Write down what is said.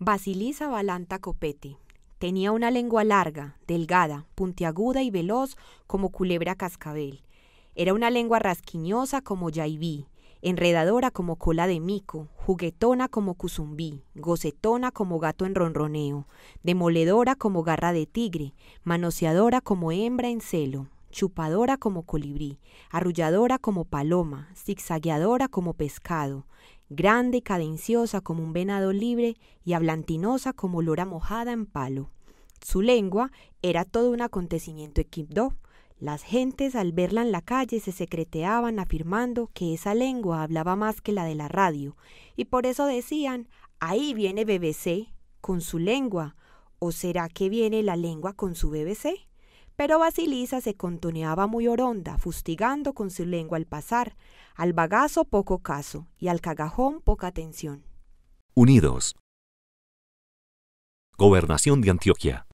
Basilisa Balanta Copete. Tenía una lengua larga, delgada, puntiaguda y veloz como culebra cascabel. Era una lengua rasquiñosa como yaibí, enredadora como cola de mico, juguetona como cuzumbí, gocetona como gato en ronroneo, demoledora como garra de tigre, manoseadora como hembra en celo, chupadora como colibrí, arrulladora como paloma, zigzagueadora como pescado, grande y cadenciosa como un venado libre y hablantinosa como lora mojada en palo. Su lengua era todo un acontecimiento equipdó. Las gentes al verla en la calle se secreteaban afirmando que esa lengua hablaba más que la de la radio, y por eso decían, ahí viene BBC con su lengua, ¿o será que viene la lengua con su BBC? Pero Basilisa se contoneaba muy oronda, fustigando con su lengua al pasar, al bagazo poco caso y al cagajón poca atención. Unidos. Gobernación de Antioquia.